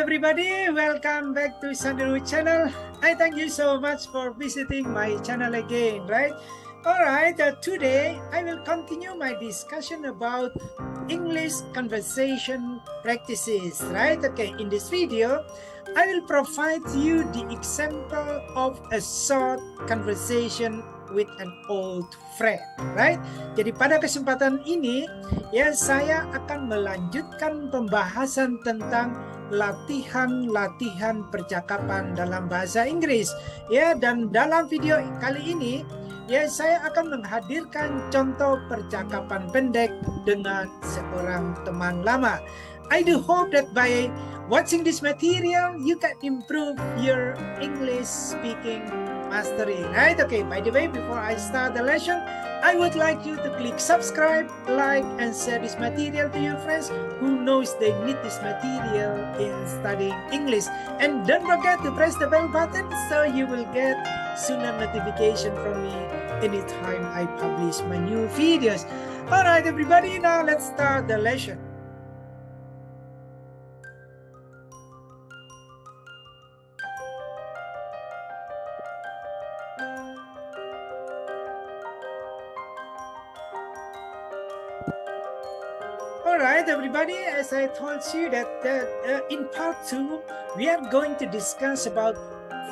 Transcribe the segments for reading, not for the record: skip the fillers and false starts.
everybody, welcome back to Sandaru channel. I thank you so much for visiting my channel again, right? Alright, today I will continue my discussion about English conversation practices, right? Okay, in this video, I will provide you the example of a short conversation with an old friend, right? Jadi pada kesempatan ini, ya saya akan melanjutkan pembahasan tentang latihan-latihan percakapan dalam bahasa Inggris. Ya, dan dalam video kali ini, ya saya akan menghadirkan contoh percakapan pendek dengan seorang teman lama. I do hope that by watching this material, you can improve your English speaking mastery, right? Okay, by the way, before I start the lesson, I would like you to click subscribe, like, and share this material to your friends who knows they need this material in studying English. And don't forget to press the bell button so you will get sooner notification from me anytime I publish my new videos. Alright, everybody, now let's start the lesson. Alright, everybody, as I told you that in part 2, we are going to discuss about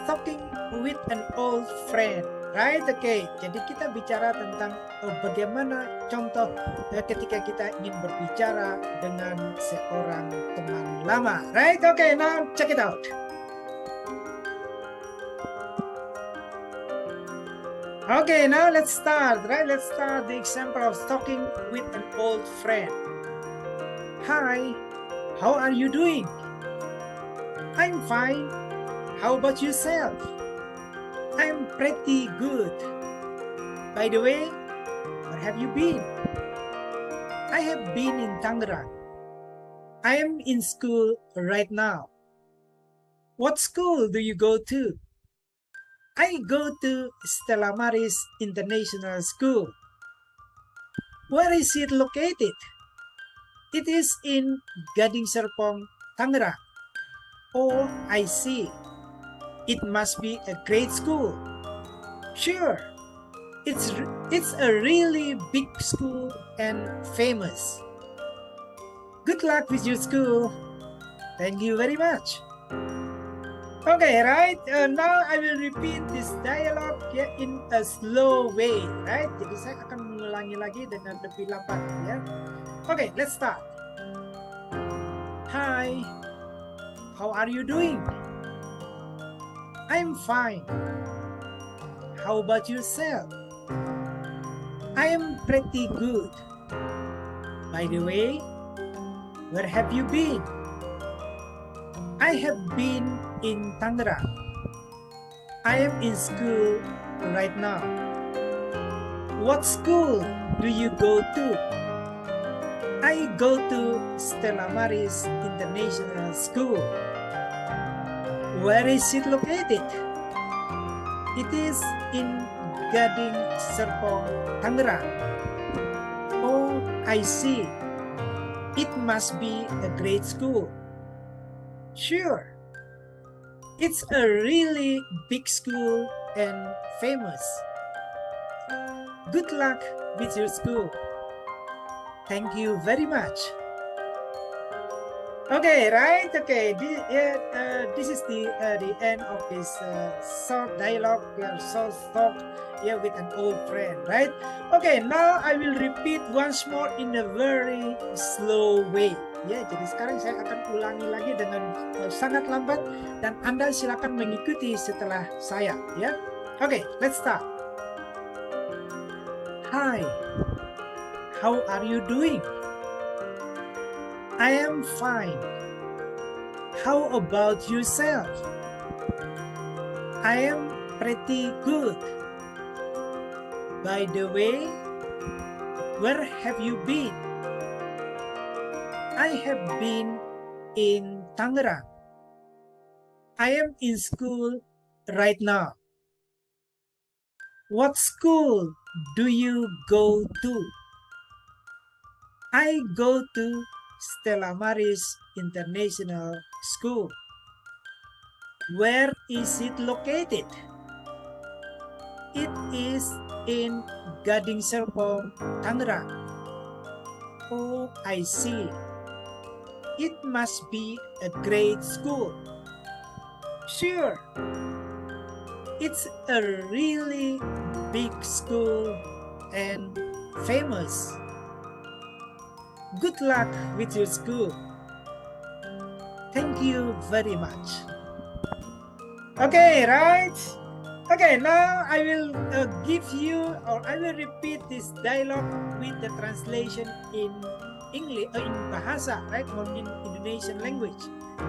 talking with an old friend, right? Okay, jadi kita bicara tentang bagaimana contoh ketika kita ingin berbicara dengan seorang teman lama, right? Okay, now check it out. Okay, now let's start, right? Let's start the example of talking with an old friend. Hi, how are you doing? I'm fine. How about yourself? I'm pretty good. By the way, where have you been? I have been in Tangerang. I am in school right now. What school do you go to? I go to Stella Maris International School. Where is it located? It is in Gading Serpong, Tangerang. Oh, I see. It must be a great school. Sure, it's a really big school and famous. Good luck with your school. Thank you very much. Okay, right? Now I will repeat this dialogue in a slow way, right? Jadi saya akan mengulangi lagi dengan lebih lambat, ya. Okay, let's start. Hi, how are you doing? I'm fine. How about yourself? I am pretty good. By the way, where have you been? I have been in Tangerang. I am in school right now. What school do you go to? I go to Stella Maris International School. Where is it located? It is in Gading Serpong, Tangerang. Oh, I see. It must be a great school. Sure. It's a really big school and famous. Good luck with your school. Thank you very much. Okay, right? Okay, this is the end of this short dialogue, short talk with an old friend, right? Okay, now I will repeat once more in a very slow way. Ya, jadi sekarang saya akan ulangi lagi dengan sangat lambat dan Anda silakan mengikuti setelah saya, ya. Okay, let's start. Hi, how are you doing? I am fine. How about yourself? I am pretty good. By the way, where have you been? I have been in Tangerang. I am in school right now. What school do you go to? I go to Stella Maris International School. Where is it located? It is in Gading Serpong, Tangerang. Oh, I see. It must be a great school. Sure. It's a really big school and famous. Good luck with your school. Thank you very much. Okay, right? Okay, now I will give you, or I will repeat this dialogue with the translation in English, in bahasa, right, or in Indonesian language.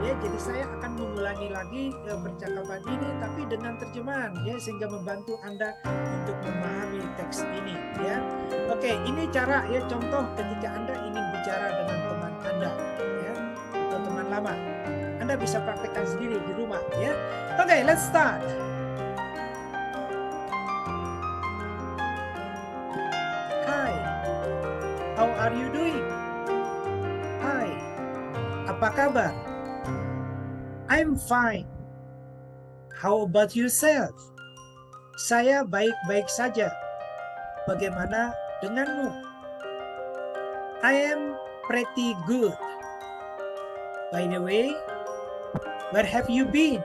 Ya, jadi saya akan mengulangi lagi percakapan ini, tapi dengan terjemahan, ya, sehingga membantu Anda untuk memahami teks ini, ya. Oke, ini cara, ya, contoh ketika Anda ingin bicara dengan teman Anda, ya, atau teman lama. Anda bisa praktekkan sendiri di rumah, ya. Oke, let's start. Hi, how are you doing? Hi, apa kabar? I'm fine. How about yourself? Saya baik-baik saja. Bagaimana denganmu? I am pretty good. By the way, where have you been?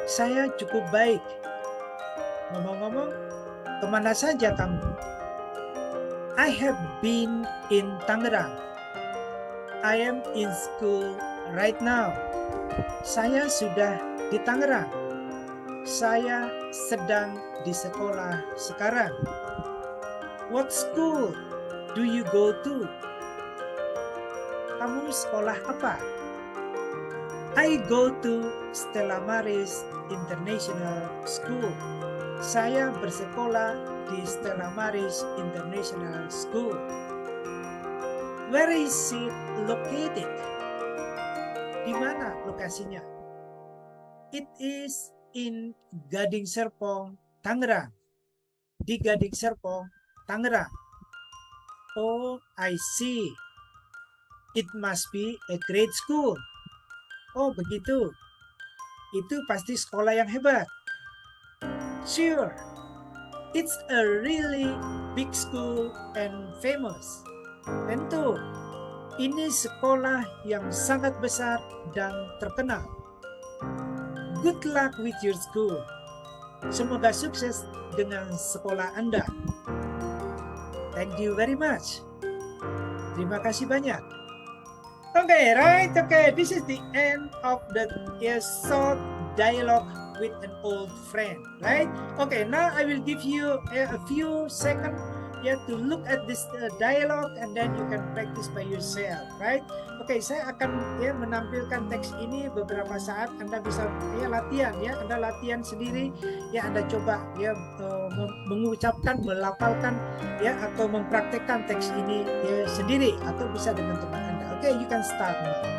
Saya cukup baik. Ngomong-ngomong, kemana saja kamu? I have been in Tangerang. I am in school right now. Saya sudah di Tangerang. Saya sedang di sekolah sekarang. What school do you go to? Kamu sekolah apa? I go to Stella Maris International School. Saya bersekolah di Stella Maris International School. Where is it located? Di mana lokasinya? It is in Gading Serpong, Tangerang. Di Gading Serpong, Tangerang. Oh, I see. It must be a great school. Oh, begitu. Itu pasti sekolah yang hebat. Sure. It's a really big school and famous. Tentu. Ini sekolah yang sangat besar dan terkenal. Good luck with your school. Semoga sukses dengan sekolah Anda. Thank you very much. Terima kasih banyak. Okay, right? Okay, this is the end of the short dialogue with an old friend, right? Okay, now I will give you a few seconds to look at this dialogue and then you can practice by yourself, right? Okay, saya akan menampilkan teks ini beberapa saat. Anda bisa latihan, Anda latihan sendiri, Anda coba mengucapkan, melafalkan, atau mempraktekkan teks ini sendiri atau bisa dengan teman Anda. Okay, you can start now.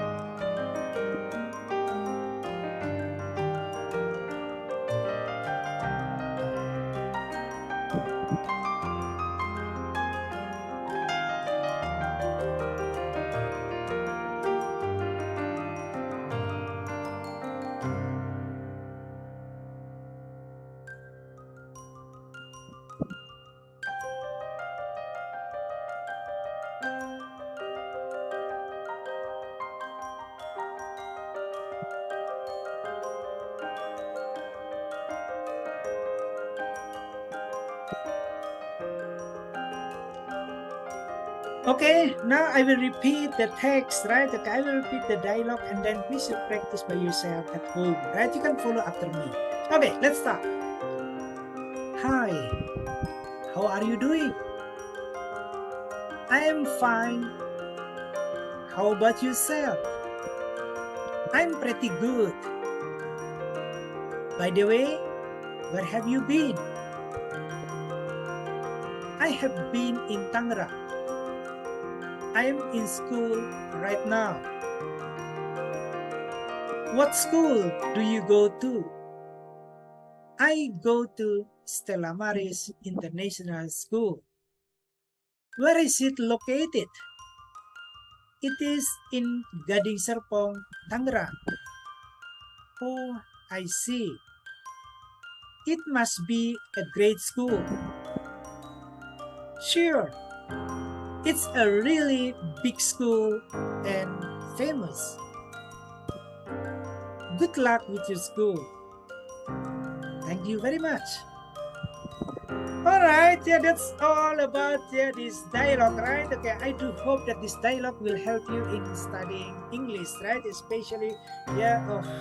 Okay, now I will repeat the text, right? Okay, I will repeat the dialogue and then please practice by yourself at home, right? You can follow after me. Okay, let's start. Hi, how are you doing? I am fine. How about yourself? I'm pretty good. By the way, where have you been? I have been in Tangerang. I am in school right now. What school do you go to? I go to Stella Maris International School. Where is it located? It is in Gading Serpong, Tangerang. Oh, I see. It must be a great school. Sure, it's a really big school and famous. Good luck with your school. Thank you very much. Alright, that's all about this dialogue, right? Okay, I do hope that this dialogue will help you in studying English, right? Especially,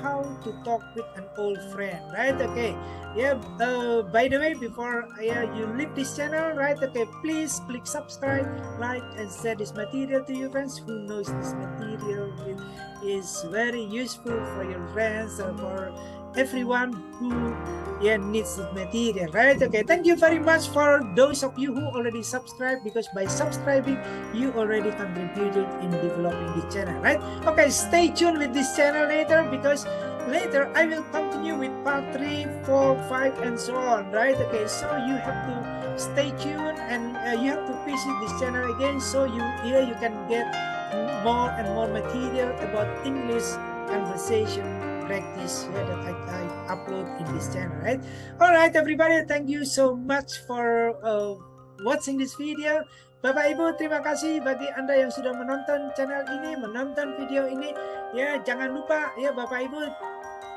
how to talk with an old friend, right? Okay, by the way, before you leave this channel, right? Okay, please click subscribe, like, and share this material to your friends who knows this material is very useful for your friends or for everyone who needs this material, right? Okay, thank you very much for those of you who already subscribed, because by subscribing you already contributed in developing the channel, right? Okay, stay tuned with this channel later, because later I will continue with part 3, 4, 5 and so on, right? Okay, so you have to stay tuned, and you have to visit this channel again, so you can get more and more material about English conversation practice that I upload in this channel, right? All right, everybody, thank you so much for watching this video. Bapak Ibu, terima kasih bagi Anda yang sudah menonton channel ini, menonton video ini. Ya, jangan lupa ya Bapak Ibu,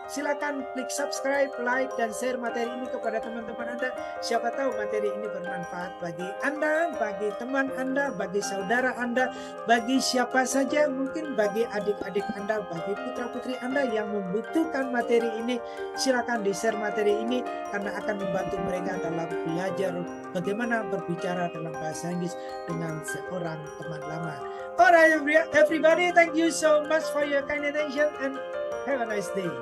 silakan klik subscribe, like, dan share materi ini kepada teman-teman Anda. Siapa tahu materi ini bermanfaat bagi Anda, bagi teman Anda, bagi saudara Anda, bagi siapa saja, mungkin bagi adik-adik Anda, bagi putra-putri Anda yang membutuhkan materi ini. Silakan di-share materi ini, karena akan membantu mereka dalam belajar bagaimana berbicara dalam bahasa Inggris dengan seorang teman lama. Alright, everybody, thank you so much for your kind attention and have a nice day.